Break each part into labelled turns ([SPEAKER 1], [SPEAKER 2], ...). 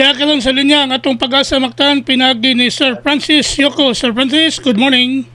[SPEAKER 1] Kaya karon sa linya ang atong pag-asa Mactan pinagi ni Sir Francis Yoko. Sir Francis, good morning.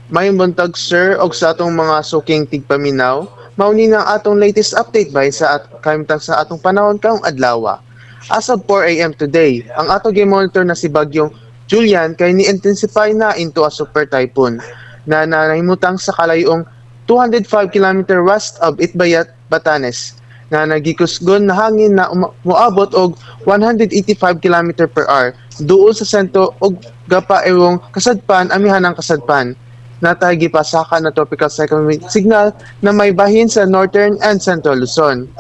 [SPEAKER 2] May buntag sir og sa atong mga suking tigpaminaw, mauni na atong latest update bay sa kahimtang sa atong panahon kaong adlaw. As of 4 AM today, ang ato gi-monitor na si bagyong Julian kay ni-intensify na into a super typhoon na nahimutang sa kalayong 205 km west of Itbayat, Batanes na nagikusgon na hangin na moabot og 185 km per hour duol sa sentro og gapaewong kasadpan amihanang kasadpan. Natay gipasaka na tropical cyclone signal na may bahin sa northern and central Luzon.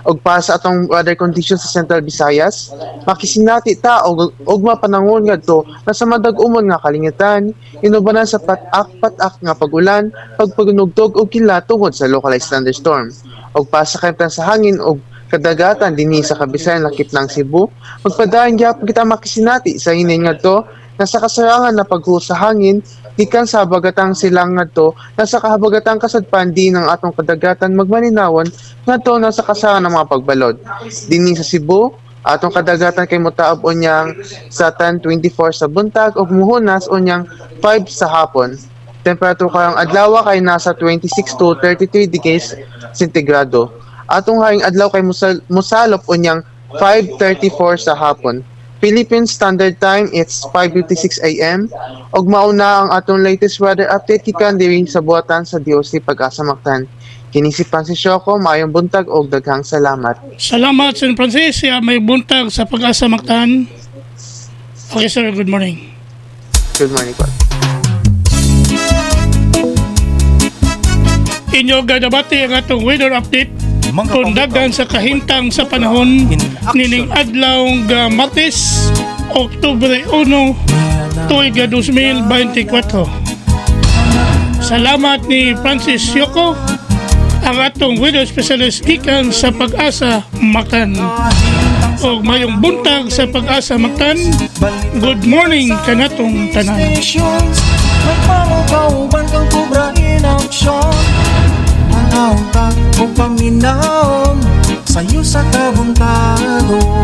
[SPEAKER 2] Og pa sa atong weather conditions sa Central Visayas, makisinati ta og mapanangon ngadto na sa madag-umon nga kalingitan, inubanan sa patak-patak nga pagulan, pagpagunugtog og kilat tungod sa localized thunderstorm. Og pa sa kahimtang sa hangin og kadagatan dinhi sa Kabisayan lakip ng Cebu, magpadayon gyapon kita makisinati sa hinin ngadto na sa kasarangan na paghuhos sa hangin gikan sa habagatang silang ngadto na sa kahabagatang kasadpan din ng atong kadagatan magmaninawon ngadto na sa kasarangan ng mga pagbalod. Dinhi sa Cebu, atong kadagatan kay motaab unyang sa 10:24 sa buntag ug muhunas unyang 5 sa hapon. Temperature karong adlaw kay nasa 26 to 33 degrees sentigrado. Atong haing adlaw kay musalop unyang 5:34 sa hapon. Philippine Standard Time, it's 5:56 AM. Og mauna ang atong latest weather update gikan diri sa buhatan sa DOC Pag-asa Mactan. Kini si Francis Yoko, maayong buntag og daghang salamat.
[SPEAKER 1] Salamat Sir Francis, may buntag sa pag-asa Mactan. Okay sir, good morning.
[SPEAKER 2] Good morning po.
[SPEAKER 1] Inyo gadabati ang atong weather update kung daghan sa kahintang sa panahon nining adlaw nga Martes, Oktubre 1, tuiga 2024. Salamat ni Francis Yoko, ang atong weather specialist gikan sa Pag-asa Mactan. O mayong buntag sa Pag-asa Mactan. Good morning kanatong tanan.
[SPEAKER 3] May pamukauban kang kubra in action. Manaw ka o paminaw sa'yo sa kabuntago.